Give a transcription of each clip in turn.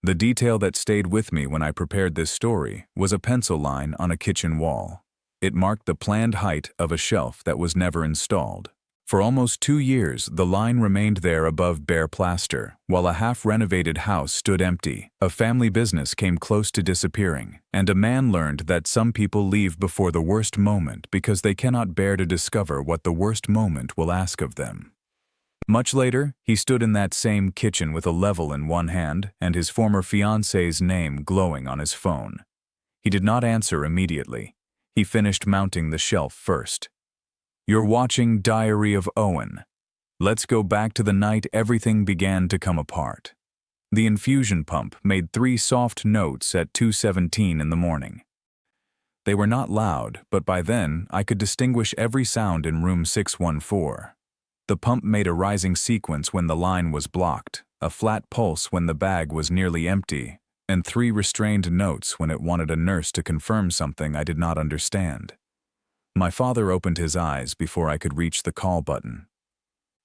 The detail that stayed with me when I prepared this story was a pencil line on a kitchen wall. It marked the planned height of a shelf that was never installed. For almost 2 years, the line remained there above bare plaster, while a half-renovated house stood empty. A family business came close to disappearing, and a man learned that some people leave before the worst moment because they cannot bear to discover what the worst moment will ask of them. Much later, he stood in that same kitchen with a level in one hand and his former fiancée's name glowing on his phone. He did not answer immediately. He finished mounting the shelf first. "You're watching Diary of Owen. Let's go back to the night everything began to come apart." The infusion pump made 3 soft notes at 2:17 in the morning. They were not loud, but by then I could distinguish every sound in room 614. The pump made a rising sequence when the line was blocked, a flat pulse when the bag was nearly empty, and 3 restrained notes when it wanted a nurse to confirm something I did not understand. My father opened his eyes before I could reach the call button.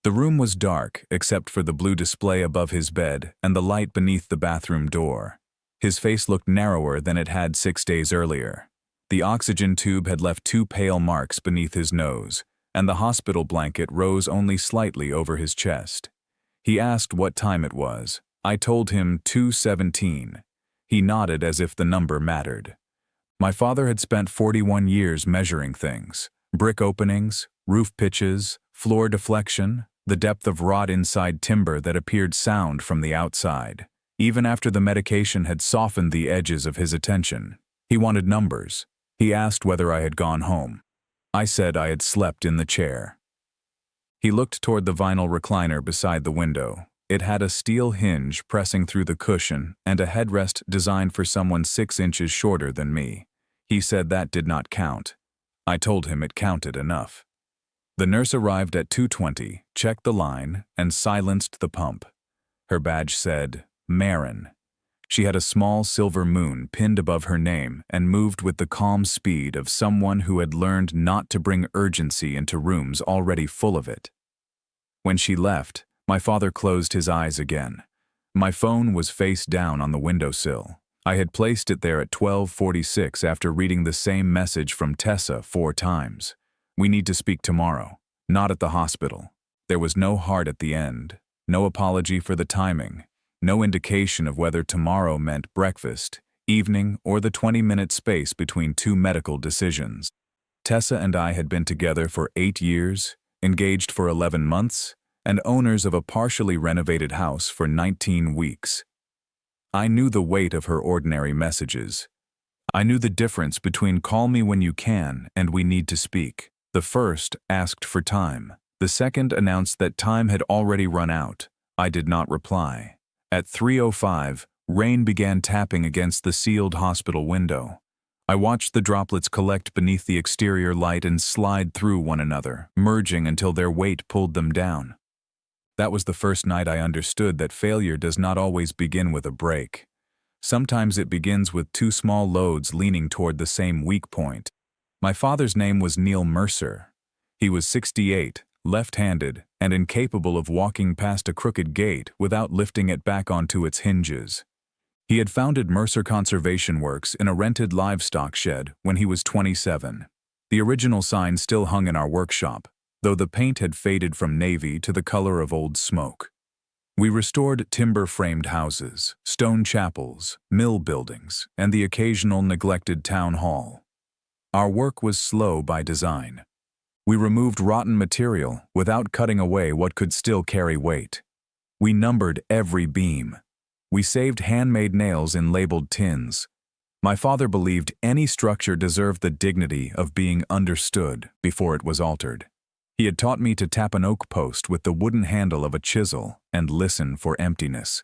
The room was dark except for the blue display above his bed and the light beneath the bathroom door. His face looked narrower than it had 6 days earlier. The oxygen tube had left 2 pale marks beneath his nose, and the hospital blanket rose only slightly over his chest. He asked what time it was. I told him 2:17. He nodded as if the number mattered. My father had spent 41 years measuring things: brick openings, roof pitches, floor deflection, the depth of rot inside timber that appeared sound from the outside. Even after the medication had softened the edges of his attention, he wanted numbers. He asked whether I had gone home. I said I had slept in the chair. He looked toward the vinyl recliner beside the window. It had a steel hinge pressing through the cushion and a headrest designed for someone 6 inches shorter than me. He said that did not count. I told him it counted enough. The nurse arrived at 2:20, checked the line, and silenced the pump. Her badge said, Marin. She had a small silver moon pinned above her name and moved with the calm speed of someone who had learned not to bring urgency into rooms already full of it. When she left, my father closed his eyes again. My phone was face down on the windowsill. I had placed it there at 12:46 after reading the same message from Tessa 4 times. "We need to speak tomorrow, not at the hospital." There was no heart at the end, no apology for the timing, no indication of whether tomorrow meant breakfast, evening, or the 20-minute space between 2 medical decisions. Tessa and I had been together for 8 years, engaged for 11 months, and owners of a partially renovated house for 19 weeks. I knew the weight of her ordinary messages. I knew the difference between "call me when you can" and "we need to speak." The first asked for time. The second announced that time had already run out. I did not reply. At 3:05, rain began tapping against the sealed hospital window. I watched the droplets collect beneath the exterior light and slide through one another, merging until their weight pulled them down. That was the first night I understood that failure does not always begin with a break. Sometimes it begins with 2 small loads leaning toward the same weak point. My father's name was Neil Mercer. He was 68, left-handed, and incapable of walking past a crooked gate without lifting it back onto its hinges. He had founded Mercer Conservation Works in a rented livestock shed when he was 27. The original sign still hung in our workshop, though the paint had faded from navy to the color of old smoke. We restored timber-framed houses, stone chapels, mill buildings, and the occasional neglected town hall. Our work was slow by design. We removed rotten material without cutting away what could still carry weight. We numbered every beam. We saved handmade nails in labeled tins. My father believed any structure deserved the dignity of being understood before it was altered. He had taught me to tap an oak post with the wooden handle of a chisel and listen for emptiness.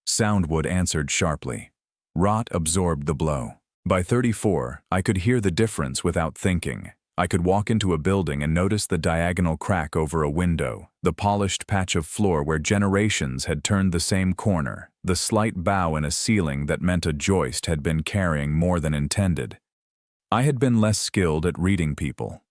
Soundwood answered sharply. Rot absorbed the blow. By 34, I could hear the difference without thinking. I could walk into a building and notice the diagonal crack over a window, the polished patch of floor where generations had turned the same corner, the slight bow in a ceiling that meant a joist had been carrying more than intended. I had been less skilled at reading people.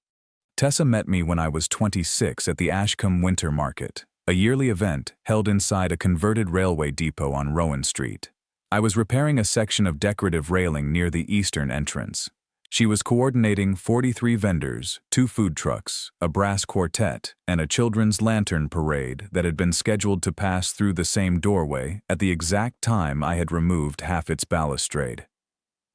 Tessa met me when I was 26 at the Ashcombe Winter Market, a yearly event held inside a converted railway depot on Rowan Street. I was repairing a section of decorative railing near the eastern entrance. She was coordinating 43 vendors, 2 food trucks, a brass quartet, and a children's lantern parade that had been scheduled to pass through the same doorway at the exact time I had removed half its balustrade.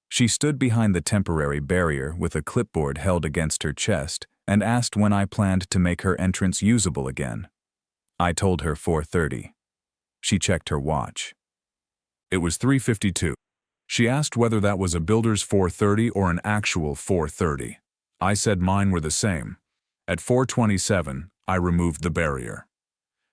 She stood behind the temporary barrier with a clipboard held against her chest and asked when I planned to make her entrance usable again. I told her 4:30. She checked her watch. It was 3:52. She asked whether that was a builder's 4:30 or an actual 4:30. I said mine were the same. At 4:27, I removed the barrier.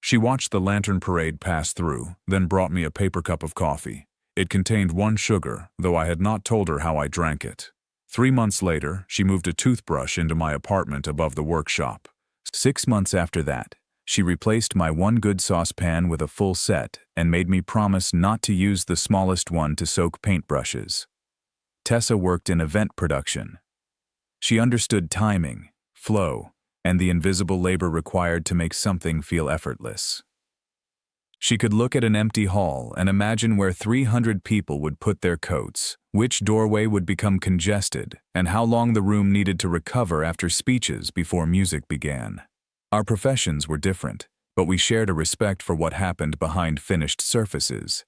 She watched the lantern parade pass through, then brought me a paper cup of coffee. It contained 1 sugar, though I had not told her how I drank it. 3 months later, she moved a toothbrush into my apartment above the workshop. 6 months after that, she replaced my 1 good saucepan with a full set and made me promise not to use the smallest one to soak paintbrushes. Tessa worked in event production. She understood timing, flow, and the invisible labor required to make something feel effortless. She could look at an empty hall and imagine where 300 people would put their coats, which doorway would become congested, and how long the room needed to recover after speeches before music began. Our professions were different, but we shared a respect for what happened behind finished surfaces.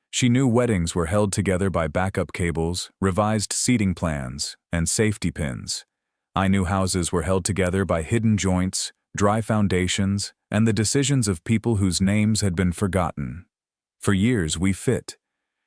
She knew weddings were held together by backup cables, revised seating plans, and safety pins. I knew houses were held together by hidden joints, dry foundations, and the decisions of people whose names had been forgotten. For years we fit.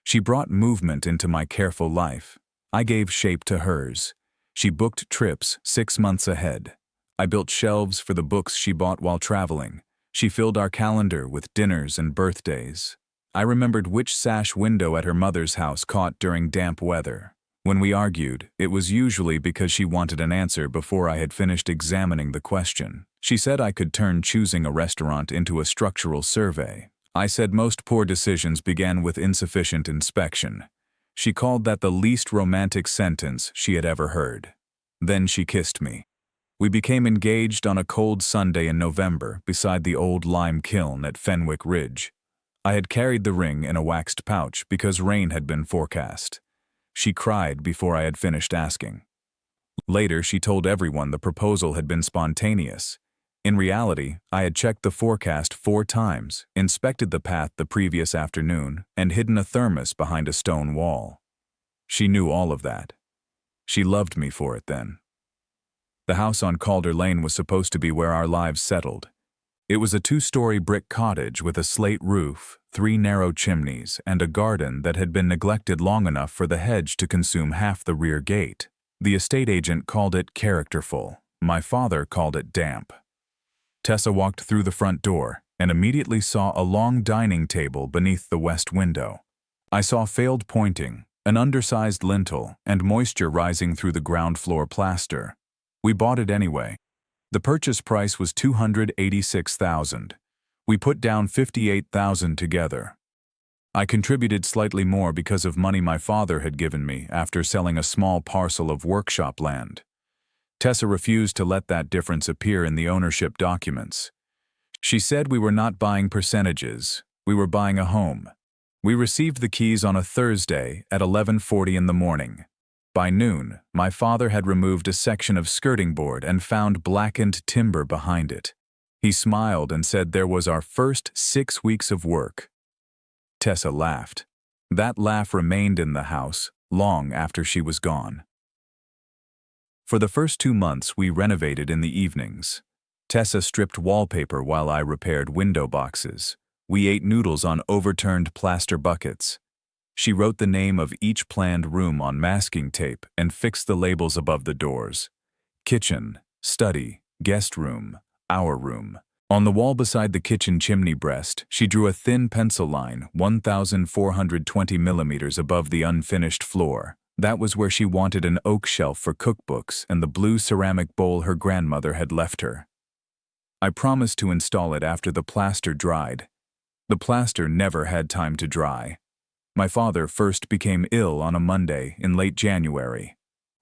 She brought movement into my careful life. I gave shape to hers. She booked trips 6 months ahead. I built shelves for the books she bought while traveling. She filled our calendar with dinners and birthdays. I remembered which sash window at her mother's house caught during damp weather. When we argued, it was usually because she wanted an answer before I had finished examining the question. She said I could turn choosing a restaurant into a structural survey. I said most poor decisions began with insufficient inspection. She called that the least romantic sentence she had ever heard. Then she kissed me. We became engaged on a cold Sunday in November beside the old lime kiln at Fenwick Ridge. I had carried the ring in a waxed pouch because rain had been forecast. She cried before I had finished asking. Later, she told everyone the proposal had been spontaneous. In reality, I had checked the forecast 4 times, inspected the path the previous afternoon, and hidden a thermos behind a stone wall. She knew all of that. She loved me for it then. The house on Calder Lane was supposed to be where our lives settled. It was a 2-story brick cottage with a slate roof, 3 narrow chimneys, and a garden that had been neglected long enough for the hedge to consume half the rear gate. The estate agent called it characterful. My father called it damp. Tessa walked through the front door and immediately saw a long dining table beneath the west window. I saw failed pointing, an undersized lintel, and moisture rising through the ground floor plaster. We bought it anyway. The purchase price was $286,000. We put down $58,000 together. I contributed slightly more because of money my father had given me after selling a small parcel of workshop land. Tessa refused to let that difference appear in the ownership documents. She said we were not buying percentages, we were buying a home. We received the keys on a Thursday at 11:40 in the morning. By noon, my father had removed a section of skirting board and found blackened timber behind it. He smiled and said there was our first 6 weeks of work. Tessa laughed. That laugh remained in the house long after she was gone. For the first 2 months, we renovated in the evenings. Tessa stripped wallpaper while I repaired window boxes. We ate noodles on overturned plaster buckets. She wrote the name of each planned room on masking tape and fixed the labels above the doors. Kitchen, study, guest room, our room. On the wall beside the kitchen chimney breast, she drew a thin pencil line 1,420 millimeters above the unfinished floor. That was where she wanted an oak shelf for cookbooks and the blue ceramic bowl her grandmother had left her. I promised to install it after the plaster dried. The plaster never had time to dry. My father first became ill on a Monday in late January.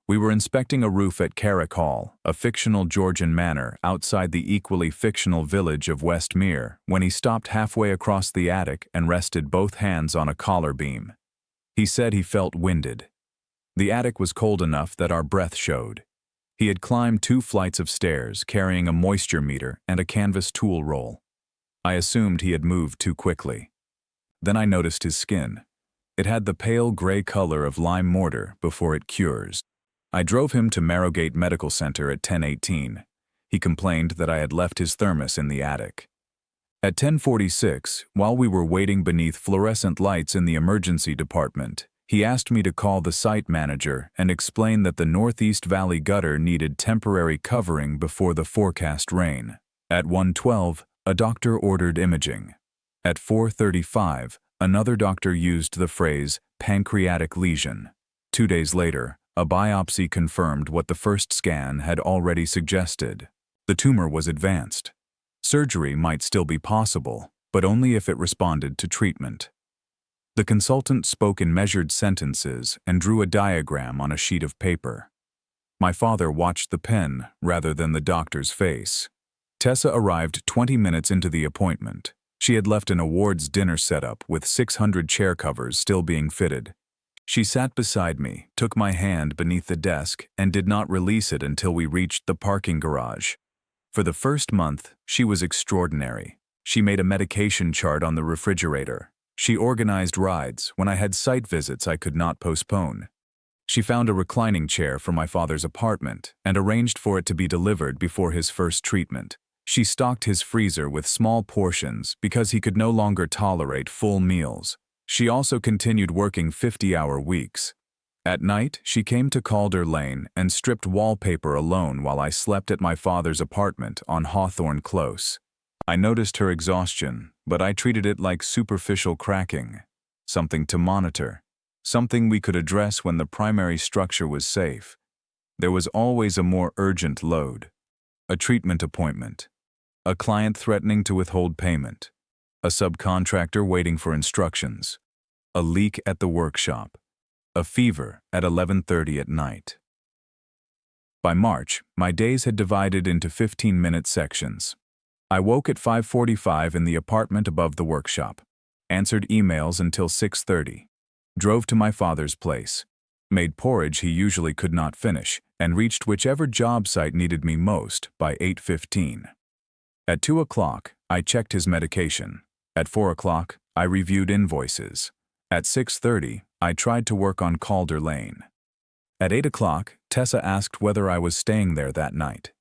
We were inspecting a roof at Carrick Hall, a fictional Georgian manor outside the equally fictional village of Westmere, when he stopped halfway across the attic and rested both hands on a collar beam. He said he felt winded. The attic was cold enough that our breath showed. He had climbed 2 flights of stairs, carrying a moisture meter and a canvas tool roll. I assumed he had moved too quickly. Then I noticed his skin. It had the pale gray color of lime mortar before it cures. I drove him to Marrowgate Medical Center at 10:18. He complained that I had left his thermos in the attic. At 10:46, while we were waiting beneath fluorescent lights in the emergency department, he asked me to call the site manager and explain that the Northeast Valley gutter needed temporary covering before the forecast rain. At 1:12, a doctor ordered imaging. At 4:35, another doctor used the phrase pancreatic lesion. 2 days later, a biopsy confirmed what the first scan had already suggested. The tumor was advanced. Surgery might still be possible, but only if it responded to treatment. The consultant spoke in measured sentences and drew a diagram on a sheet of paper. My father watched the pen rather than the doctor's face. Tessa arrived 20 minutes into the appointment. She had left an awards dinner setup with 600 chair covers still being fitted. She sat beside me, took my hand beneath the desk, and did not release it until we reached the parking garage. For the first month, she was extraordinary. She made a medication chart on the refrigerator. She organized rides when I had site visits I could not postpone. She found a reclining chair for my father's apartment and arranged for it to be delivered before his first treatment. She stocked his freezer with small portions because he could no longer tolerate full meals. She also continued working 50-hour weeks. At night, she came to Calder Lane and stripped wallpaper alone while I slept at my father's apartment on Hawthorne Close. I noticed her exhaustion, but I treated it like superficial cracking, something to monitor, something we could address when the primary structure was safe. There was always a more urgent load. A treatment appointment, a client threatening to withhold payment, a subcontractor waiting for instructions, a leak at the workshop, a fever at 11:30 at night. By March, my days had divided into 15-minute sections. I woke at 5:45 in the apartment above the workshop, answered emails until 6:30, drove to my father's place, made porridge he usually could not finish, and reached whichever job site needed me most by 8:15. At 2 o'clock, I checked his medication. At 4 o'clock, I reviewed invoices. At 6:30, I tried to work on Calder Lane. At 8 o'clock, Tessa asked whether I was staying there that night.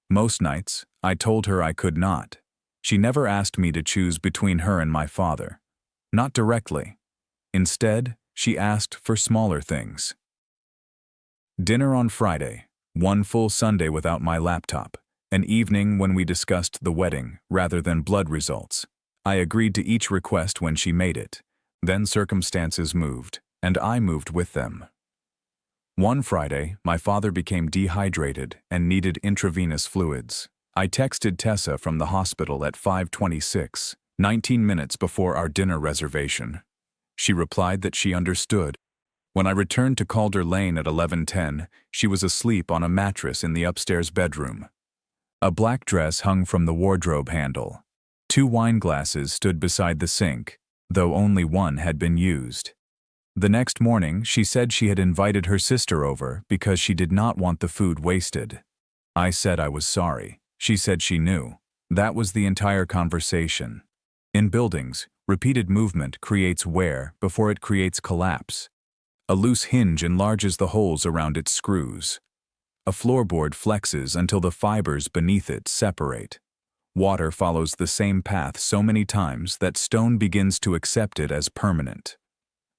Most nights, I told her I could not. She never asked me to choose between her and my father. Not directly. Instead, she asked for smaller things. Dinner on Friday, one full Sunday without my laptop, an evening when we discussed the wedding rather than blood results. I agreed to each request when she made it. Then circumstances moved, and I moved with them. One Friday, my father became dehydrated and needed intravenous fluids. I texted Tessa from the hospital at 5:26, 19 minutes before our dinner reservation. She replied that she understood. When I returned to Calder Lane at 11:10, she was asleep on a mattress in the upstairs bedroom. A black dress hung from the wardrobe handle. 2 wine glasses stood beside the sink, though only one had been used. The next morning, she said she had invited her sister over because she did not want the food wasted. I said I was sorry. She said she knew. That was the entire conversation. In buildings, repeated movement creates wear before it creates collapse. A loose hinge enlarges the holes around its screws. A floorboard flexes until the fibers beneath it separate. Water follows the same path so many times that stone begins to accept it as permanent.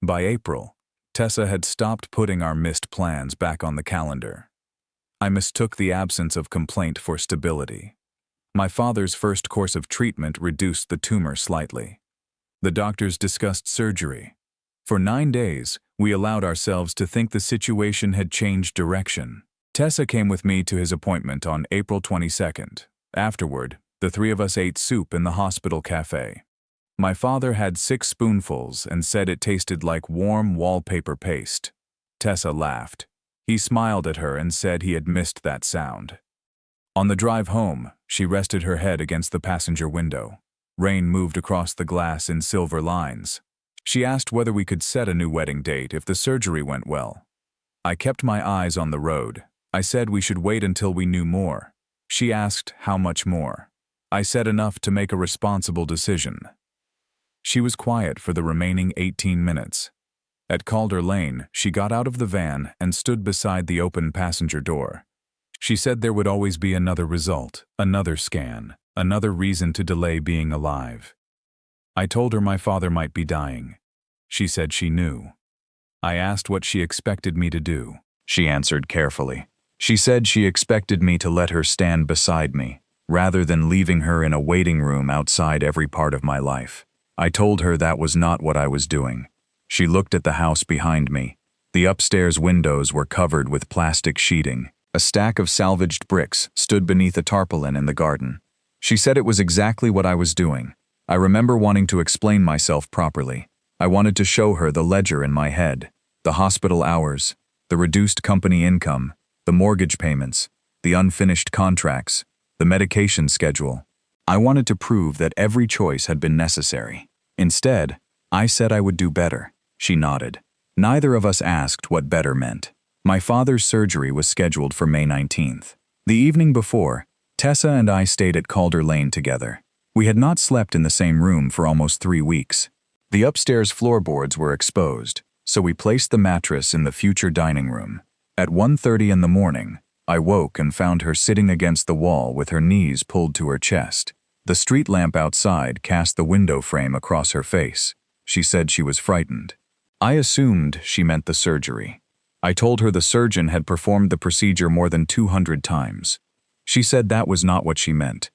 By April, Tessa had stopped putting our missed plans back on the calendar. I mistook the absence of complaint for stability. My father's first course of treatment reduced the tumor slightly. The doctors discussed surgery. For 9 days, we allowed ourselves to think the situation had changed direction. Tessa came with me to his appointment on April 22nd. Afterward, the 3 of us ate soup in the hospital cafe. My father had 6 spoonfuls and said it tasted like warm wallpaper paste. Tessa laughed. He smiled at her and said he had missed that sound. On the drive home, she rested her head against the passenger window. Rain moved across the glass in silver lines. She asked whether we could set a new wedding date if the surgery went well. I kept my eyes on the road. I said we should wait until we knew more. She asked how much more. I said enough to make a responsible decision. She was quiet for the remaining 18 minutes. At Calder Lane, she got out of the van and stood beside the open passenger door. She said there would always be another result, another scan, another reason to delay being alive. I told her my father might be dying. She said she knew. I asked what she expected me to do. She answered carefully. She said she expected me to let her stand beside me, rather than leaving her in a waiting room outside every part of my life. I told her that was not what I was doing. She looked at the house behind me. The upstairs windows were covered with plastic sheeting. A stack of salvaged bricks stood beneath a tarpaulin in the garden. She said it was exactly what I was doing. I remember wanting to explain myself properly. I wanted to show her the ledger in my head, the hospital hours, the reduced company income, the mortgage payments, the unfinished contracts, the medication schedule. I wanted to prove that every choice had been necessary. Instead, I said I would do better. She nodded. Neither of us asked what better meant. My father's surgery was scheduled for May 19th. The evening before, Tessa and I stayed at Calder Lane together. We had not slept in the same room for almost 3 weeks. The upstairs floorboards were exposed, so we placed the mattress in the future dining room. At 1:30 in the morning, I woke and found her sitting against the wall with her knees pulled to her chest. The street lamp outside cast the window frame across her face. She said she was frightened. I assumed she meant the surgery. I told her the surgeon had performed the procedure more than 200 times. She said that was not what she meant.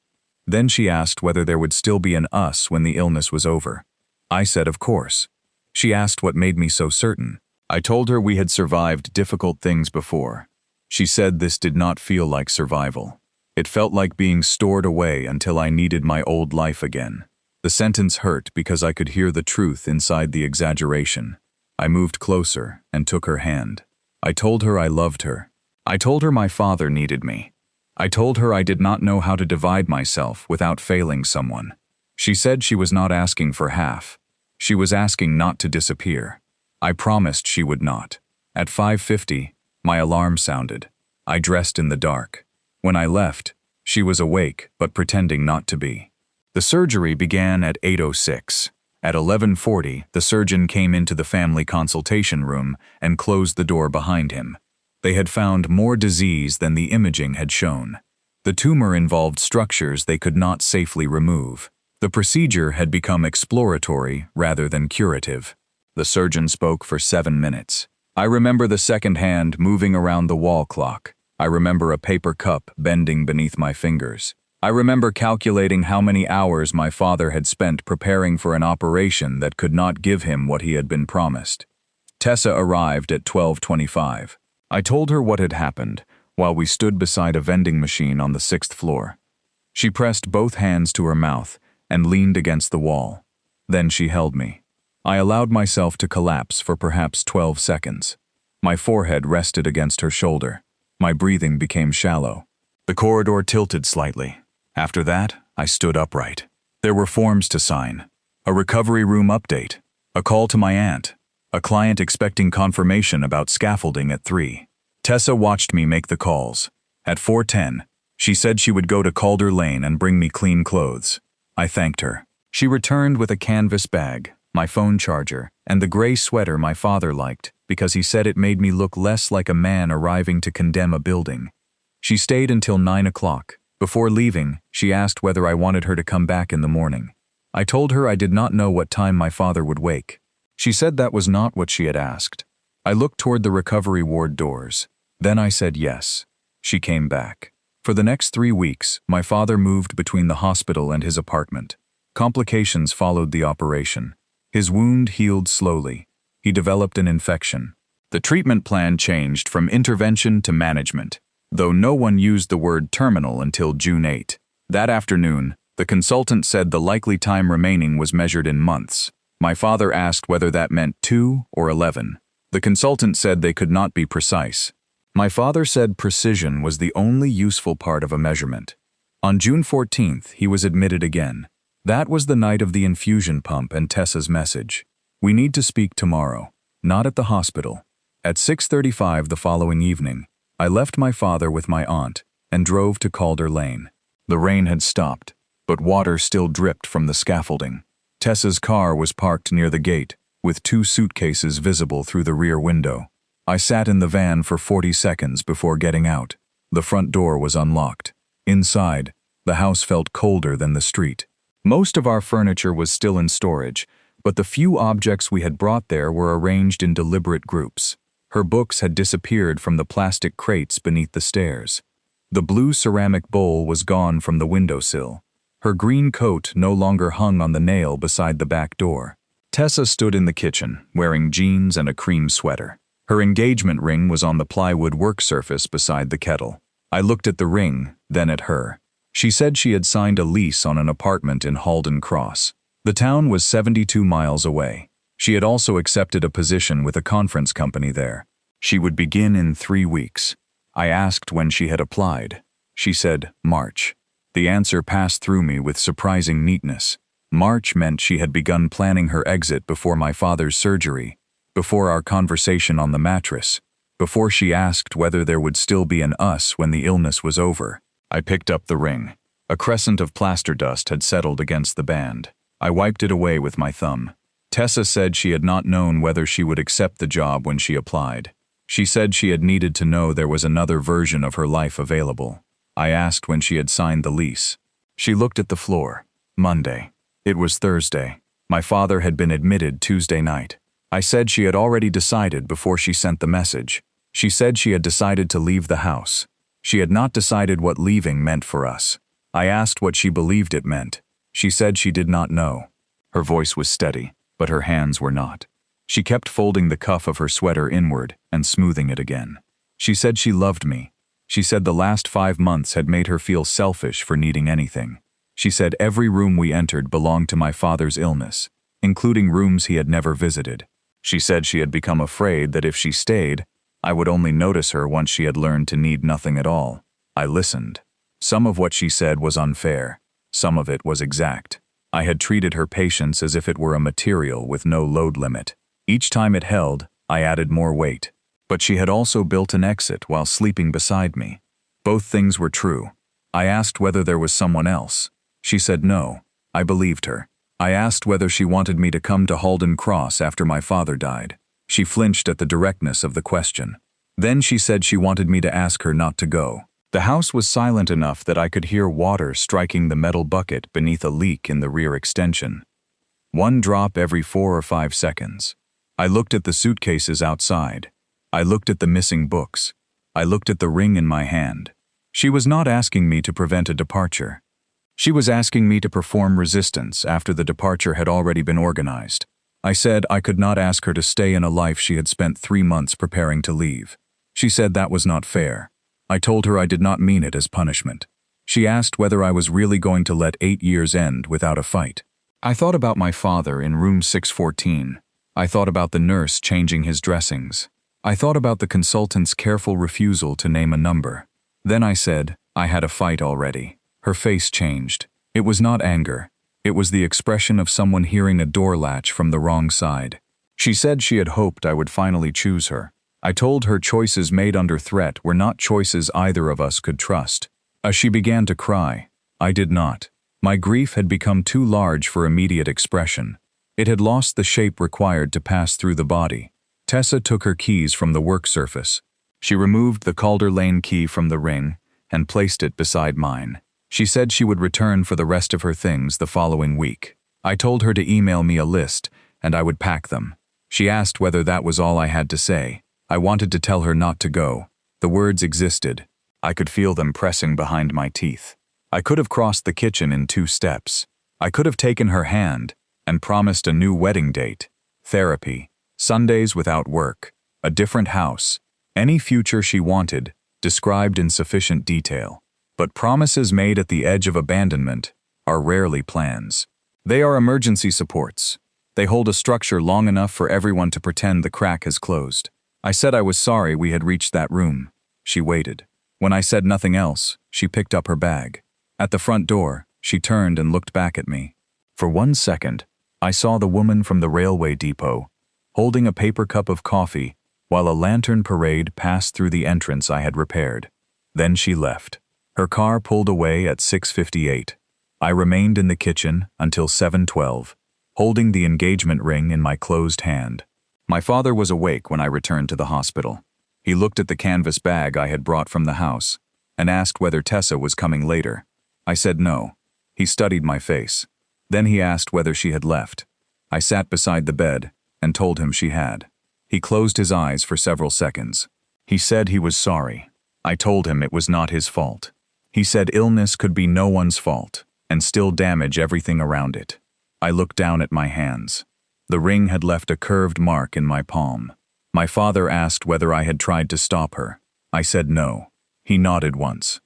Then she asked whether there would still be an us when the illness was over. I said of course. She asked what made me so certain. I told her we had survived difficult things before. She said this did not feel like survival. It felt like being stored away until I needed my old life again. The sentence hurt because I could hear the truth inside the exaggeration. I moved closer and took her hand. I told her I loved her. I told her my father needed me. I told her I did not know how to divide myself without failing someone. She said she was not asking for half. She was asking not to disappear. I promised she would not. At 5:50, my alarm sounded. I dressed in the dark. When I left, she was awake but pretending not to be. The surgery began at 8:06. At 11:40, the surgeon came into the family consultation room and closed the door behind him. They had found more disease than the imaging had shown. The tumor involved structures they could not safely remove. The procedure had become exploratory rather than curative. The surgeon spoke for 7 minutes. I remember the second hand moving around the wall clock. I remember a paper cup bending beneath my fingers. I remember calculating how many hours my father had spent preparing for an operation that could not give him what he had been promised. Tessa arrived at 12:25. I told her what had happened while we stood beside a vending machine on the 6th floor. She pressed both hands to her mouth and leaned against the wall. Then she held me. I allowed myself to collapse for perhaps 12 seconds. My forehead rested against her shoulder. My breathing became shallow. The corridor tilted slightly. After that, I stood upright. There were forms to sign. A recovery room update. A call to my aunt. A client expecting confirmation about scaffolding at 3. Tessa watched me make the calls. At 4:10, she said she would go to Calder Lane and bring me clean clothes. I thanked her. She returned with a canvas bag, my phone charger, and the gray sweater my father liked because he said it made me look less like a man arriving to condemn a building. She stayed until 9 o'clock. Before leaving, she asked whether I wanted her to come back in the morning. I told her I did not know what time my father would wake. She said that was not what she had asked. I looked toward the recovery ward doors. Then I said yes. She came back. For the next 3 weeks, my father moved between the hospital and his apartment. Complications followed the operation. His wound healed slowly. He developed an infection. The treatment plan changed from intervention to management, though no one used the word terminal until June 8. That afternoon, the consultant said the likely time remaining was measured in months. My father asked whether that meant 2 or 11. The consultant said they could not be precise. My father said precision was the only useful part of a measurement. On June 14th, he was admitted again. That was the night of the infusion pump and Tessa's message. We need to speak tomorrow, not at the hospital. At 6:35 the following evening, I left my father with my aunt and drove to Calder Lane. The rain had stopped, but water still dripped from the scaffolding. Tessa's car was parked near the gate, with 2 suitcases visible through the rear window. I sat in the van for 40 seconds before getting out. The front door was unlocked. Inside, the house felt colder than the street. Most of our furniture was still in storage, but the few objects we had brought there were arranged in deliberate groups. Her books had disappeared from the plastic crates beneath the stairs. The blue ceramic bowl was gone from the windowsill. Her green coat no longer hung on the nail beside the back door. Tessa stood in the kitchen, wearing jeans and a cream sweater. Her engagement ring was on the plywood work surface beside the kettle. I looked at the ring, then at her. She said she had signed a lease on an apartment in Halden Cross. The town was 72 miles away. She had also accepted a position with a conference company there. She would begin in 3 weeks. I asked when she had applied. She said, March. The answer passed through me with surprising neatness. March meant she had begun planning her exit before my father's surgery, before our conversation on the mattress, before she asked whether there would still be an us when the illness was over. I picked up the ring. A crescent of plaster dust had settled against the band. I wiped it away with my thumb. Tessa said she had not known whether she would accept the job when she applied. She said she had needed to know there was another version of her life available. I asked when she had signed the lease. She looked at the floor. Monday. It was Thursday. My father had been admitted Tuesday night. I said she had already decided before she sent the message. She said she had decided to leave the house. She had not decided what leaving meant for us. I asked what she believed it meant. She said she did not know. Her voice was steady, but her hands were not. She kept folding the cuff of her sweater inward and smoothing it again. She said she loved me. She said the last 5 months had made her feel selfish for needing anything. She said every room we entered belonged to my father's illness, including rooms he had never visited. She said she had become afraid that if she stayed, I would only notice her once she had learned to need nothing at all. I listened. Some of what she said was unfair. Some of it was exact. I had treated her patience as if it were a material with no load limit. Each time it held, I added more weight. But she had also built an exit while sleeping beside me. Both things were true. I asked whether there was someone else. She said no. I believed her. I asked whether she wanted me to come to Halden Cross after my father died. She flinched at the directness of the question. Then she said she wanted me to ask her not to go. The house was silent enough that I could hear water striking the metal bucket beneath a leak in the rear extension. 1 drop every 4 or 5 seconds. I looked at the suitcases outside. I looked at the missing books. I looked at the ring in my hand. She was not asking me to prevent a departure. She was asking me to perform resistance after the departure had already been organized. I said I could not ask her to stay in a life she had spent 3 months preparing to leave. She said that was not fair. I told her I did not mean it as punishment. She asked whether I was really going to let 8 years end without a fight. I thought about my father in room 614. I thought about the nurse changing his dressings. I thought about the consultant's careful refusal to name a number. Then I said, I had a fight already. Her face changed. It was not anger. It was the expression of someone hearing a door latch from the wrong side. She said she had hoped I would finally choose her. I told her choices made under threat were not choices either of us could trust. As she began to cry, I did not. My grief had become too large for immediate expression. It had lost the shape required to pass through the body. Tessa took her keys from the work surface. She removed the Calder Lane key from the ring and placed it beside mine. She said she would return for the rest of her things the following week. I told her to email me a list, and I would pack them. She asked whether that was all I had to say. I wanted to tell her not to go. The words existed. I could feel them pressing behind my teeth. I could have crossed the kitchen in 2 steps. I could have taken her hand and promised a new wedding date, therapy, Sundays without work, a different house, any future she wanted, described in sufficient detail. But promises made at the edge of abandonment are rarely plans. They are emergency supports. They hold a structure long enough for everyone to pretend the crack has closed. I said I was sorry we had reached that room. She waited. When I said nothing else, she picked up her bag. At the front door, she turned and looked back at me. For 1 second, I saw the woman from the railway depot, holding a paper cup of coffee while a lantern parade passed through the entrance I had repaired. Then she left. Her car pulled away at 6:58. I remained in the kitchen until 7:12, holding the engagement ring in my closed hand. My father was awake when I returned to the hospital. He looked at the canvas bag I had brought from the house and asked whether Tessa was coming later. I said no. He studied my face. Then he asked whether she had left. I sat beside the bed and told him she had. He closed his eyes for several seconds. He said he was sorry. I told him it was not his fault. He said illness could be no one's fault and still damage everything around it. I looked down at my hands. The ring had left a curved mark in my palm. My father asked whether I had tried to stop her. I said no. He nodded once.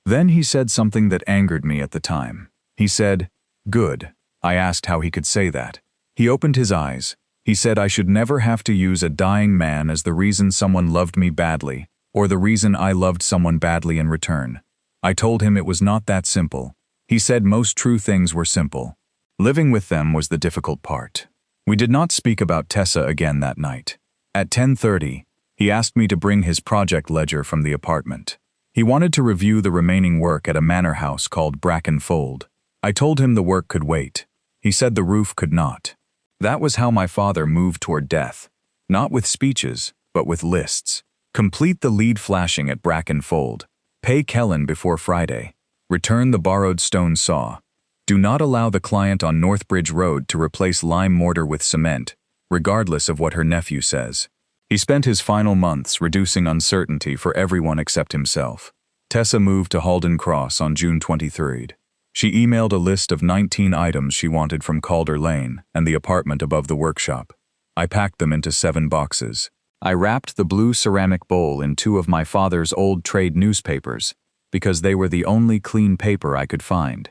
Then he said something that angered me at the time. He said, "Good." I asked how he could say that. He opened his eyes. He said I should never have to use a dying man as the reason someone loved me badly, or the reason I loved someone badly in return. I told him it was not that simple. He said most true things were simple. Living with them was the difficult part. We did not speak about Tessa again that night. At 10:30, he asked me to bring his project ledger from the apartment. He wanted to review the remaining work at a manor house called Bracken Fold. I told him the work could wait. He said the roof could not. That was how my father moved toward death. Not with speeches, but with lists. Complete the lead flashing at Bracken Fold. Pay Kellen before Friday. Return the borrowed stone saw. Do not allow the client on Northbridge Road to replace lime mortar with cement, regardless of what her nephew says. He spent his final months reducing uncertainty for everyone except himself. Tessa moved to Halden Cross on June 23rd. She emailed a list of 19 items she wanted from Calder Lane and the apartment above the workshop. I packed them into 7 boxes. I wrapped the blue ceramic bowl in 2 of my father's old trade newspapers because they were the only clean paper I could find.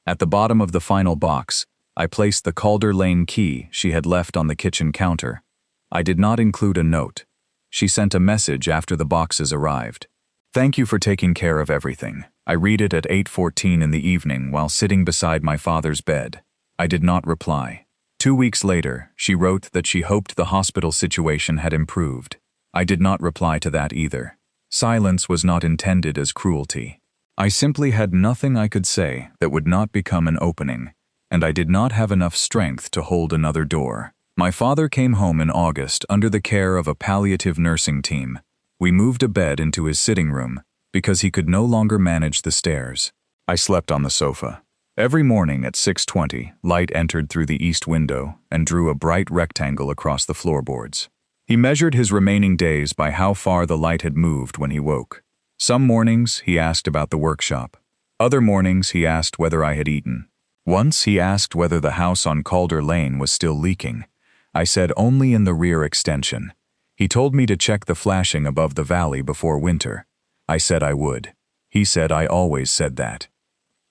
At the bottom of the final box, I placed the Calder Lane key she had left on the kitchen counter. I did not include a note. She sent a message after the boxes arrived. "Thank you for taking care of everything. I read it at 8:14 in the evening while sitting beside my father's bed." I did not reply. 2 weeks later, she wrote that she hoped the hospital situation had improved. I did not reply to that either. Silence was not intended as cruelty. I simply had nothing I could say that would not become an opening, and I did not have enough strength to hold another door. My father came home in August under the care of a palliative nursing team. We moved a bed into his sitting room because he could no longer manage the stairs. I slept on the sofa. Every morning at 6:20, light entered through the east window and drew a bright rectangle across the floorboards. He measured his remaining days by how far the light had moved when he woke. Some mornings he asked about the workshop. Other mornings he asked whether I had eaten. Once he asked whether the house on Calder Lane was still leaking. I said only in the rear extension. He told me to check the flashing above the valley before winter. I said I would. He said I always said that.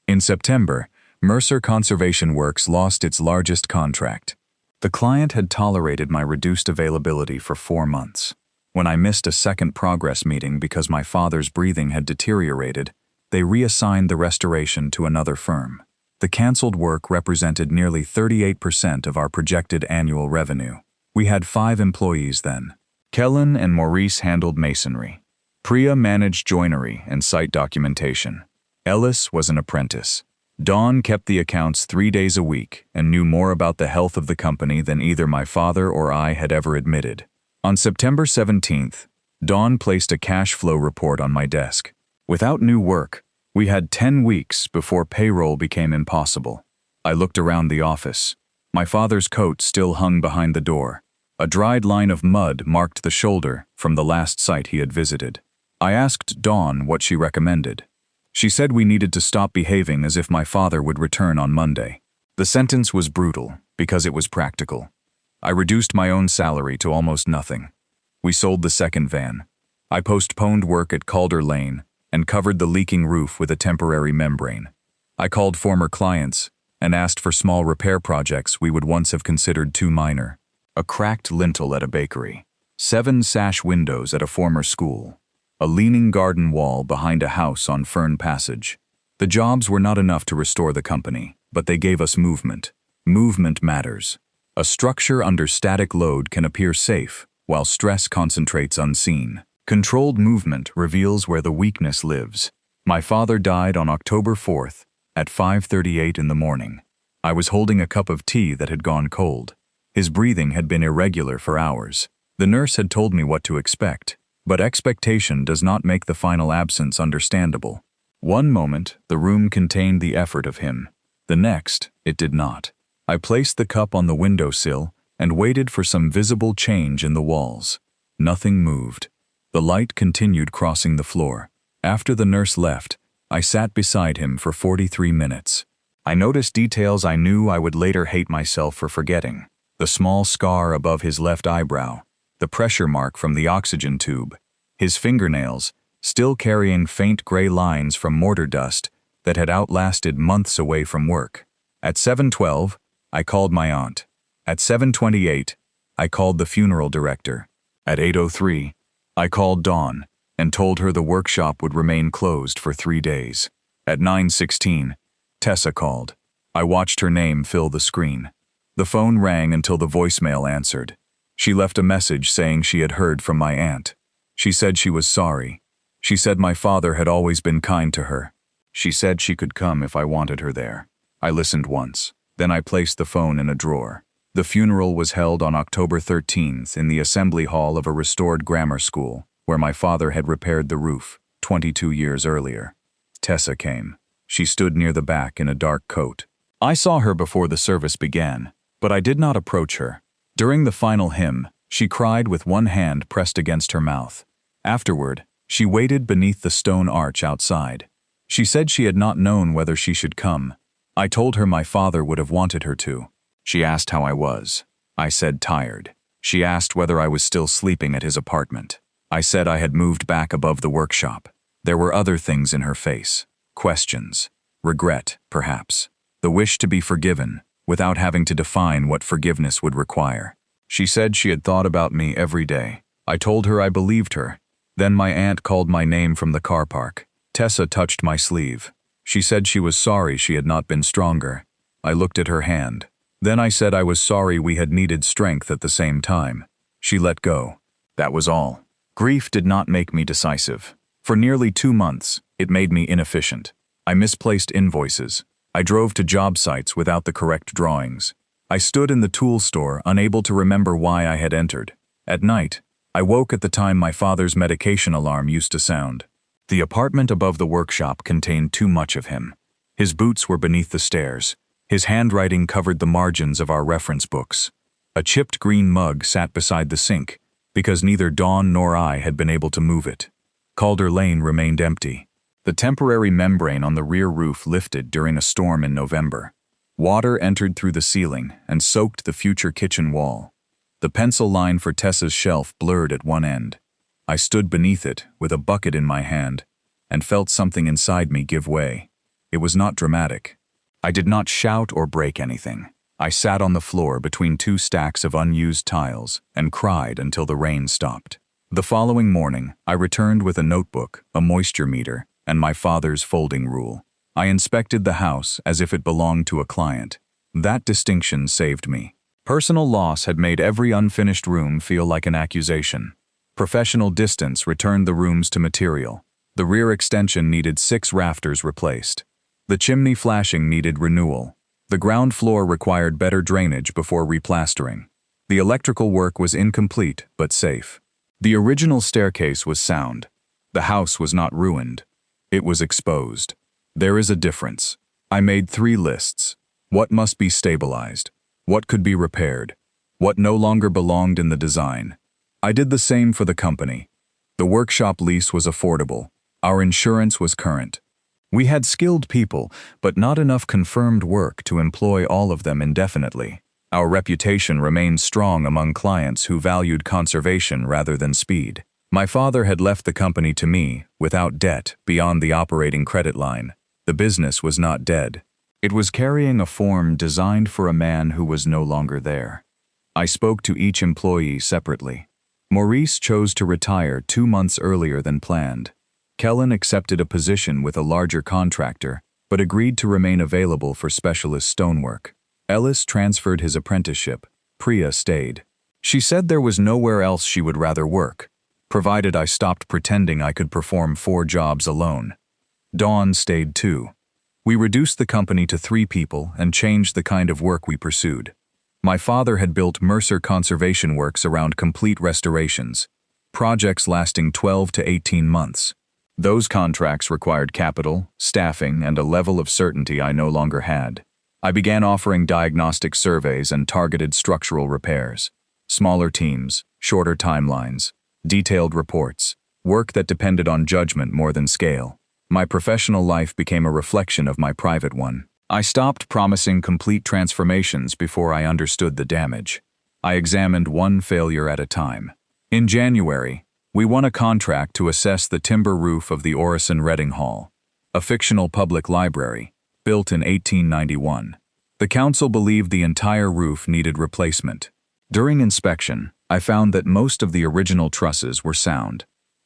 In September, Mercer Conservation Works lost its largest contract. The client had tolerated my reduced availability for 4 months. When I missed a second progress meeting because my father's breathing had deteriorated, they reassigned the restoration to another firm. The canceled work represented nearly 38% of our projected annual revenue. We had 5 employees then. Kellen and Maurice handled masonry. Priya managed joinery and site documentation. Ellis was an apprentice. Dawn kept the accounts 3 days a week and knew more about the health of the company than either my father or I had ever admitted. On September 17th, Dawn placed a cash flow report on my desk. Without new work, we had 10 weeks before payroll became impossible. I looked around the office. My father's coat still hung behind the door. A dried line of mud marked the shoulder from the last site he had visited. I asked Dawn what she recommended. She said we needed to stop behaving as if my father would return on Monday. The sentence was brutal because it was practical. I reduced my own salary to almost nothing. We sold the second van. I postponed work at Calder Lane and covered the leaking roof with a temporary membrane. I called former clients and asked for small repair projects we would once have considered too minor. A cracked lintel at a bakery. 7 sash windows at a former school. a leaning garden wall behind a house on Fern Passage. The jobs were not enough to restore the company, but they gave us movement. Movement matters. A structure under static load can appear safe, while stress concentrates unseen. Controlled movement reveals where the weakness lives. My father died on October 4th at 5:38 in the morning. I was holding a cup of tea that had gone cold. His breathing had been irregular for hours. The nurse had told me what to expect, but expectation does not make the final absence understandable. One moment, the room contained the effort of him. The next, it did not. I placed the cup on the windowsill and waited for some visible change in the walls. Nothing moved. The light continued crossing the floor. After the nurse left, I sat beside him for 43 minutes. I noticed details I knew I would later hate myself for forgetting. The small scar above his left eyebrow, the pressure mark from the oxygen tube, his fingernails, still carrying faint gray lines from mortar dust that had outlasted months away from work. At 7:12, I called my aunt. At 7:28, I called the funeral director. At 8:03, I called Dawn and told her the workshop would remain closed for 3 days. At 9:16, Tessa called. I watched her name fill the screen. The phone rang until the voicemail answered. She left a message saying she had heard from my aunt. She said she was sorry. She said my father had always been kind to her. She said she could come if I wanted her there. I listened once. Then I placed the phone in a drawer. The funeral was held on October 13th in the assembly hall of a restored grammar school, where my father had repaired the roof 22 years earlier. Tessa came. She stood near the back in a dark coat. I saw her before the service began, but I did not approach her. During the final hymn, she cried with one hand pressed against her mouth. Afterward, she waited beneath the stone arch outside. She said she had not known whether she should come. I told her my father would have wanted her to. She asked how I was. I said tired. She asked whether I was still sleeping at his apartment. I said I had moved back above the workshop. There were other things in her face. Questions. Regret, perhaps. The wish to be forgiven, without having to define what forgiveness would require. She said she had thought about me every day. I told her I believed her. Then my aunt called my name from the car park. Tessa touched my sleeve. She said she was sorry she had not been stronger. I looked at her hand. Then I said I was sorry we had needed strength at the same time. She let go. That was all. Grief did not make me decisive. For nearly 2 months, it made me inefficient. I misplaced invoices. I drove to job sites without the correct drawings. I stood in the tool store, unable to remember why I had entered. At night, I woke at the time my father's medication alarm used to sound. The apartment above the workshop contained too much of him. His boots were beneath the stairs. His handwriting covered the margins of our reference books. A chipped green mug sat beside the sink, because neither Dawn nor I had been able to move it. Calder Lane remained empty. The temporary membrane on the rear roof lifted during a storm in November. Water entered through the ceiling and soaked the future kitchen wall. The pencil line for Tessa's shelf blurred at one end. I stood beneath it with a bucket in my hand and felt something inside me give way. It was not dramatic. I did not shout or break anything. I sat on the floor between 2 stacks of unused tiles and cried until the rain stopped. The following morning, I returned with a notebook, a moisture meter, and my father's folding rule. I inspected the house as if it belonged to a client. That distinction saved me. Personal loss had made every unfinished room feel like an accusation. Professional distance returned the rooms to material. The rear extension needed 6 rafters replaced. The chimney flashing needed renewal. The ground floor required better drainage before replastering. The electrical work was incomplete but safe. The original staircase was sound. The house was not ruined. It was exposed. There is a difference. I made 3 lists. What must be stabilized? What could be repaired? What no longer belonged in the design? I did the same for the company. The workshop lease was affordable. Our insurance was current. We had skilled people, but not enough confirmed work to employ all of them indefinitely. Our reputation remained strong among clients who valued conservation rather than speed. My father had left the company to me, without debt, beyond the operating credit line. The business was not dead. It was carrying a form designed for a man who was no longer there. I spoke to each employee separately. Maurice chose to retire 2 months earlier than planned. Kellen accepted a position with a larger contractor, but agreed to remain available for specialist stonework. Ellis transferred his apprenticeship. Priya stayed. She said there was nowhere else she would rather work, provided I stopped pretending I could perform 4 jobs alone. Dawn stayed too. We reduced the company to 3 people and changed the kind of work we pursued. My father had built Mercer Conservation Works around complete restorations, projects lasting 12 to 18 months. Those contracts required capital, staffing, and a level of certainty I no longer had. I began offering diagnostic surveys and targeted structural repairs. Smaller teams, shorter timelines, detailed reports, work that depended on judgment more than scale. My professional life became a reflection of my private one. I stopped promising complete transformations before I understood the damage. I examined one failure at a time. In January, we won a contract to assess the timber roof of the Orison Redding Hall, a fictional public library, built in 1891. The council believed the entire roof needed replacement. During inspection, I found that most of the original trusses were sound.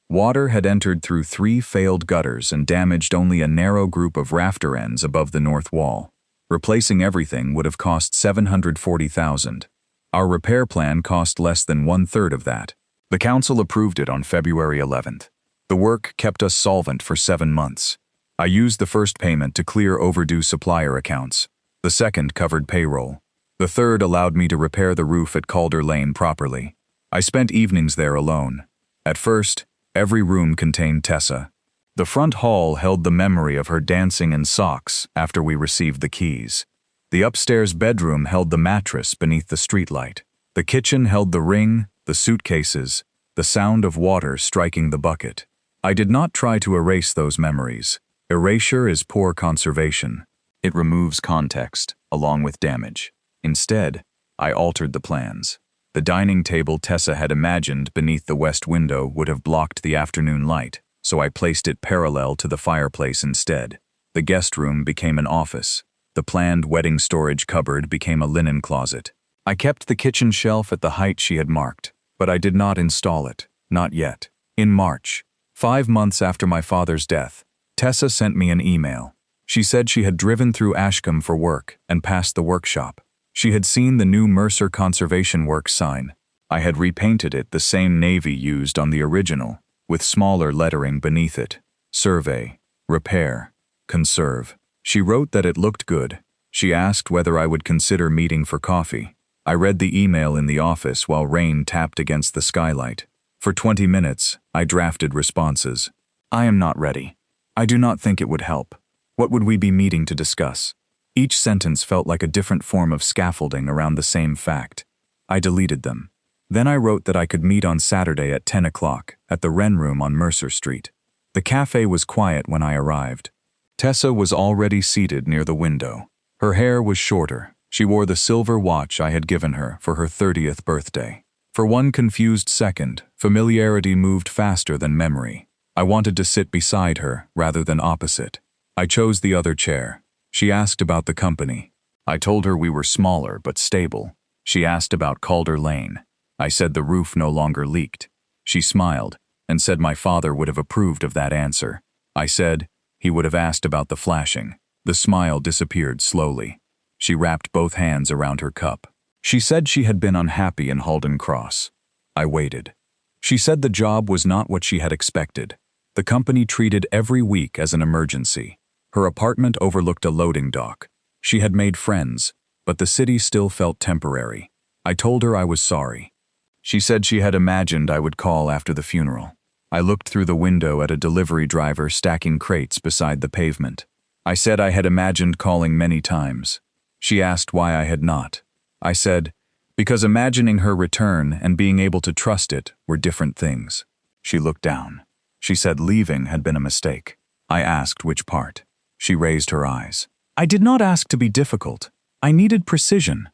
Water had entered through 3 failed gutters and damaged only a narrow group of rafter ends above the north wall. Replacing everything would have cost $740,000. Our repair plan cost less than 1/3 of that. The council approved it on February 11th. The work kept us solvent for 7 months. I used the first payment to clear overdue supplier accounts. The second covered payroll. The third allowed me to repair the roof at Calder Lane properly. I spent evenings there alone. At first, every room contained Tessa. The front hall held the memory of her dancing in socks after we received the keys. The upstairs bedroom held the mattress beneath the streetlight. The kitchen held the ring, the suitcases, the sound of water striking the bucket. I did not try to erase those memories. Erasure is poor conservation. It removes context, along with damage. Instead, I altered the plans. The dining table Tessa had imagined beneath the west window would have blocked the afternoon light, so I placed it parallel to the fireplace instead. The guest room became an office. The planned wedding storage cupboard became a linen closet. I kept the kitchen shelf at the height she had marked, but I did not install it, not yet. In March, 5 months after my father's death, Tessa sent me an email. She said she had driven through Ashcombe for work and passed the workshop. She had seen the new Mercer Conservation Works sign. I had repainted it the same navy used on the original, with smaller lettering beneath it. Survey, repair, conserve. She wrote that it looked good. She asked whether I would consider meeting for coffee. I read the email in the office while rain tapped against the skylight. For 20 minutes, I drafted responses. I am not ready. I do not think it would help. What would we be meeting to discuss? Each sentence felt like a different form of scaffolding around the same fact. I deleted them. Then I wrote that I could meet on Saturday at 10 o'clock at the Wren Room on Mercer Street. The cafe was quiet when I arrived. Tessa was already seated near the window. Her hair was shorter. She wore the silver watch I had given her for her 30th birthday. For one confused second, familiarity moved faster than memory. I wanted to sit beside her rather than opposite. I chose the other chair. She asked about the company. I told her we were smaller but stable. She asked about Calder Lane. I said the roof no longer leaked. She smiled and said my father would have approved of that answer. I said he would have asked about the flashing. The smile disappeared slowly. She wrapped both hands around her cup. She said she had been unhappy in Halden Cross. I waited. She said the job was not what she had expected. The company treated every week as an emergency. Her apartment overlooked a loading dock. She had made friends, but the city still felt temporary. I told her I was sorry. She said she had imagined I would call after the funeral. I looked through the window at a delivery driver stacking crates beside the pavement. I said I had imagined calling many times. She asked why I had not. I said, because imagining her return and being able to trust it were different things. She looked down. She said leaving had been a mistake. I asked which part. She raised her eyes. I did not ask to be difficult. I needed precision.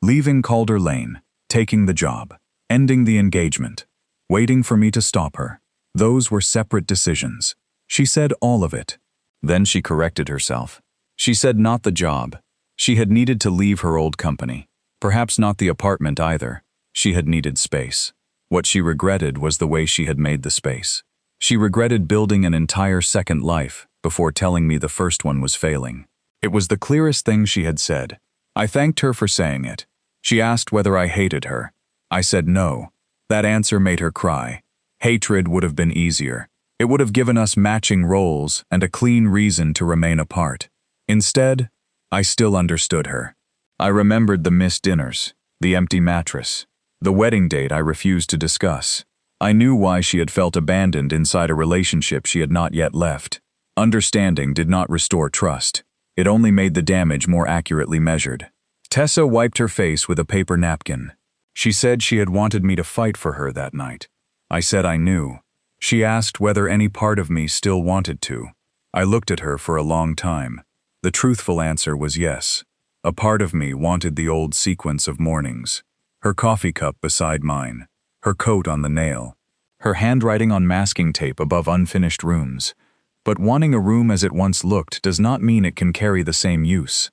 Leaving Calder Lane, taking the job, ending the engagement, waiting for me to stop her. Those were separate decisions. She said all of it. Then she corrected herself. She said not the job. She had needed to leave her old company. Perhaps not the apartment either. She had needed space. What she regretted was the way she had made the space. She regretted building an entire second life before telling me the first one was failing. It was the clearest thing she had said. I thanked her for saying it. She asked whether I hated her. I said no. That answer made her cry. Hatred would have been easier. It would have given us matching roles and a clean reason to remain apart. Instead, I still understood her. I remembered the missed dinners, the empty mattress, the wedding date I refused to discuss. I knew why she had felt abandoned inside a relationship she had not yet left. Understanding did not restore trust. It only made the damage more accurately measured. Tessa wiped her face with a paper napkin. She said she had wanted me to fight for her that night. I said I knew. She asked whether any part of me still wanted to. I looked at her for a long time. The truthful answer was yes. A part of me wanted the old sequence of mornings. Her coffee cup beside mine. Her coat on the nail. Her handwriting on masking tape above unfinished rooms. But wanting a room as it once looked does not mean it can carry the same use.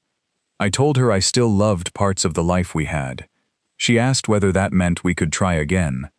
I told her I still loved parts of the life we had. She asked whether that meant we could try again.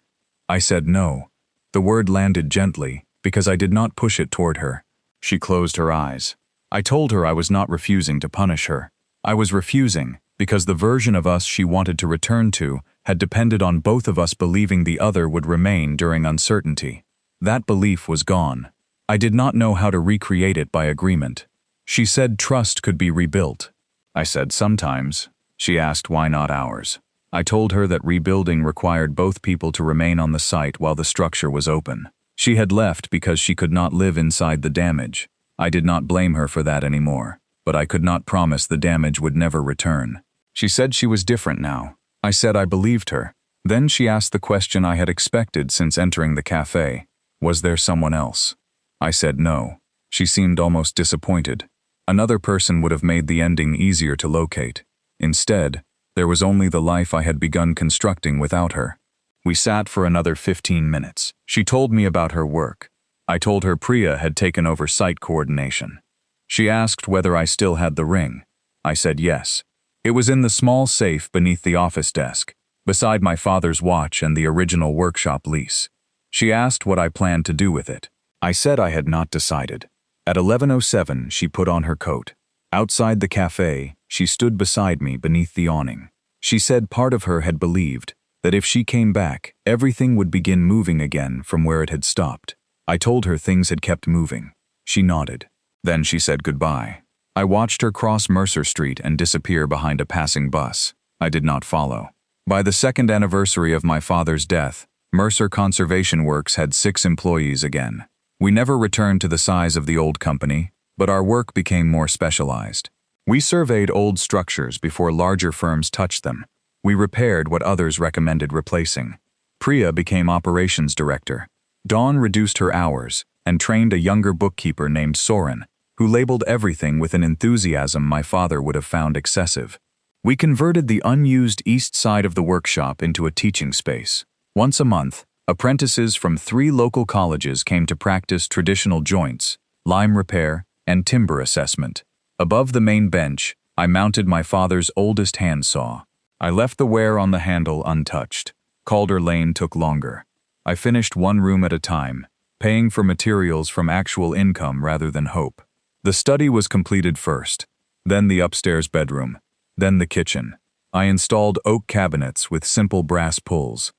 I said no. The word landed gently, because I did not push it toward her. She closed her eyes. I told her I was not refusing to punish her. I was refusing because the version of us she wanted to return to had depended on both of us believing the other would remain during uncertainty. That belief was gone. I did not know how to recreate it by agreement. She said trust could be rebuilt. I said sometimes. She asked why not ours. I told her that rebuilding required both people to remain on the site while the structure was open. She had left because she could not live inside the damage. I did not blame her for that anymore, but I could not promise the damage would never return. She said she was different now. I said I believed her. Then she asked the question I had expected since entering the cafe. Was there someone else? I said no. She seemed almost disappointed. Another person would have made the ending easier to locate. Instead, there was only the life I had begun constructing without her. We sat for another 15 minutes. She told me about her work. I told her Priya had taken over site coordination. She asked whether I still had the ring. I said yes. It was in the small safe beneath the office desk, beside my father's watch and the original workshop lease. She asked what I planned to do with it. I said I had not decided. At 11:07, she put on her coat. Outside the cafe, she stood beside me beneath the awning. She said part of her had believed that if she came back, everything would begin moving again from where it had stopped. I told her things had kept moving. She nodded. Then she said goodbye. I watched her cross Mercer Street and disappear behind a passing bus. I did not follow. By the second anniversary of my father's death, Mercer Conservation Works had 6 employees again. We never returned to the size of the old company, but our work became more specialized. We surveyed old structures before larger firms touched them. We repaired what others recommended replacing. Priya became operations director. Dawn reduced her hours and trained a younger bookkeeper named Soren, who labeled everything with an enthusiasm my father would have found excessive. We converted the unused east side of the workshop into a teaching space. Once a month, apprentices from 3 local colleges came to practice traditional joints, lime repair, and timber assessment. Above the main bench, I mounted my father's oldest handsaw. I left the wear on the handle untouched. Calder Lane took longer. I finished one room at a time, paying for materials from actual income rather than hope. The study was completed first, then the upstairs bedroom, then the kitchen. I installed oak cabinets with simple brass pulls.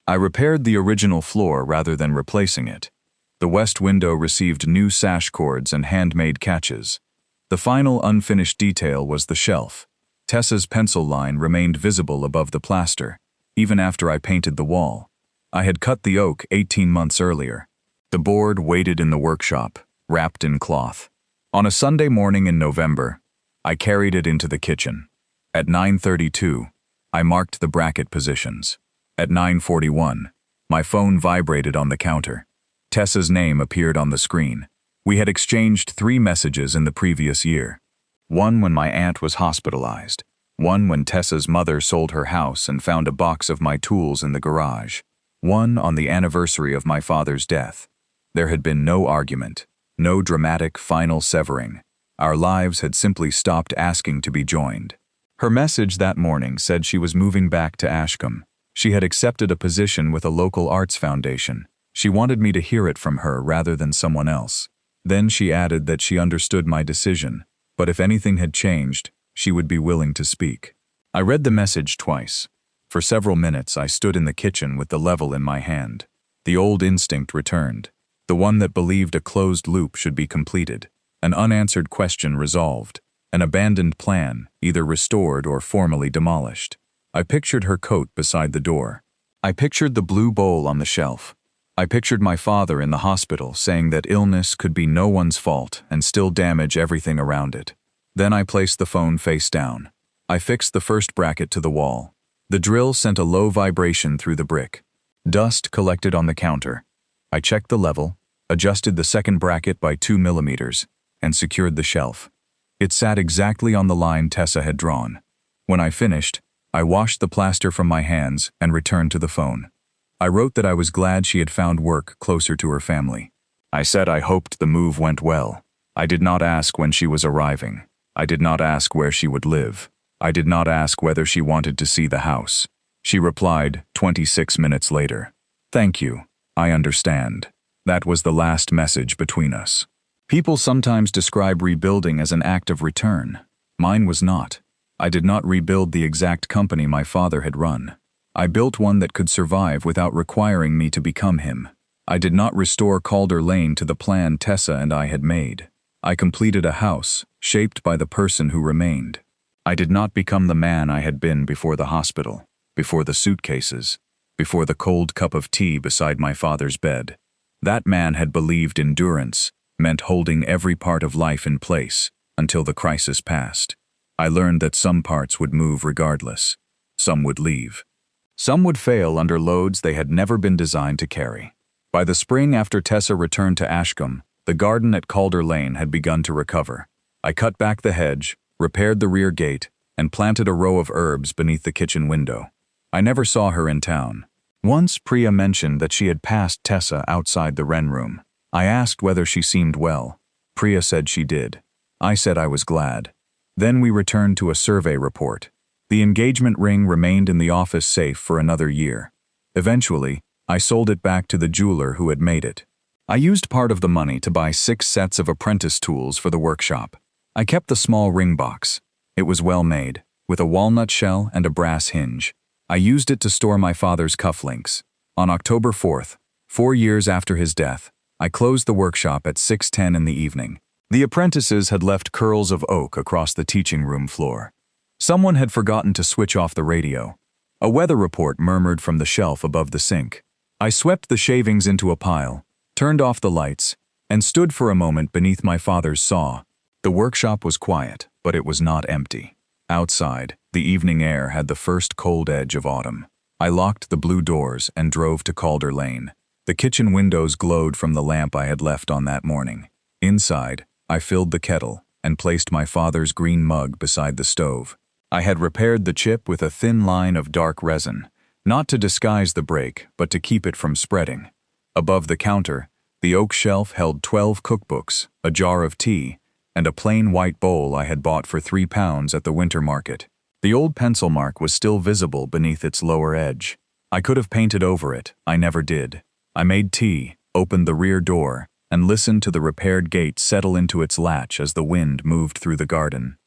I repaired the original floor rather than replacing it. The west window received new sash cords and handmade catches. The final unfinished detail was the shelf. Tessa's pencil line remained visible above the plaster, even after I painted the wall. I had cut the oak 18 months earlier. The board waited in the workshop, wrapped in cloth. On a Sunday morning in November, I carried it into the kitchen. At 9:32, I marked the bracket positions. At 9:41, my phone vibrated on the counter. Tessa's name appeared on the screen. We had exchanged 3 messages in the previous year. One when my aunt was hospitalized. One when Tessa's mother sold her house and found a box of my tools in the garage. One on the anniversary of my father's death. There had been no argument, no dramatic final severing. Our lives had simply stopped asking to be joined. Her message that morning said she was moving back to Ashcombe. She had accepted a position with a local arts foundation. She wanted me to hear it from her rather than someone else. Then she added that she understood my decision, but if anything had changed, she would be willing to speak. I read the message twice. For several minutes, I stood in the kitchen with the level in my hand. The old instinct returned, the one that believed a closed loop should be completed, an unanswered question resolved, an abandoned plan either restored or formally demolished. I pictured her coat beside the door. I pictured the blue bowl on the shelf. I pictured my father in the hospital saying that illness could be no one's fault and still damage everything around it. Then I placed the phone face down. I fixed the first bracket to the wall. The drill sent a low vibration through the brick. Dust collected on the counter. I checked the level, adjusted the second bracket by 2 millimeters, and secured the shelf. It sat exactly on the line Tessa had drawn. When I finished, I washed the plaster from my hands and returned to the phone. I wrote that I was glad she had found work closer to her family. I said I hoped the move went well. I did not ask when she was arriving. I did not ask where she would live. I did not ask whether she wanted to see the house. She replied 26 minutes later. "Thank you. I understand." That was the last message between us. People sometimes describe rebuilding as an act of return. Mine was not. I did not rebuild the exact company my father had run. I built one that could survive without requiring me to become him. I did not restore Calder Lane to the plan Tessa and I had made. I completed a house, shaped by the person who remained. I did not become the man I had been before the hospital, before the suitcases, before the cold cup of tea beside my father's bed. That man had believed endurance meant holding every part of life in place until the crisis passed. I learned that some parts would move regardless. Some would leave. Some would fail under loads they had never been designed to carry. By the spring after Tessa returned to Ashcombe, the garden at Calder Lane had begun to recover. I cut back the hedge, repaired the rear gate, and planted a row of herbs beneath the kitchen window. I never saw her in town. Once Priya mentioned that she had passed Tessa outside the Wren room. I asked whether she seemed well. Priya said she did. I said I was glad. Then we returned to a survey report. The engagement ring remained in the office safe for another year. Eventually, I sold it back to the jeweler who had made it. I used part of the money to buy 6 sets of apprentice tools for the workshop. I kept the small ring box. It was well made, with a walnut shell and a brass hinge. I used it to store my father's cufflinks. On October 4th, 4 years after his death, I closed the workshop at 6:10 in the evening. The apprentices had left curls of oak across the teaching room floor. Someone had forgotten to switch off the radio. A weather report murmured from the shelf above the sink. I swept the shavings into a pile, turned off the lights, and stood for a moment beneath my father's saw. The workshop was quiet, but it was not empty. Outside, the evening air had the first cold edge of autumn. I locked the blue doors and drove to Calder Lane. The kitchen windows glowed from the lamp I had left on that morning. Inside, I filled the kettle and placed my father's green mug beside the stove. I had repaired the chip with a thin line of dark resin, not to disguise the break, but to keep it from spreading. Above the counter, the oak shelf held 12 cookbooks, a jar of tea, and a plain white bowl I had bought for £3 at the winter market. The old pencil mark was still visible beneath its lower edge. I could have painted over it, I never did. I made tea, opened the rear door, and listened to the repaired gate settle into its latch as the wind moved through the garden.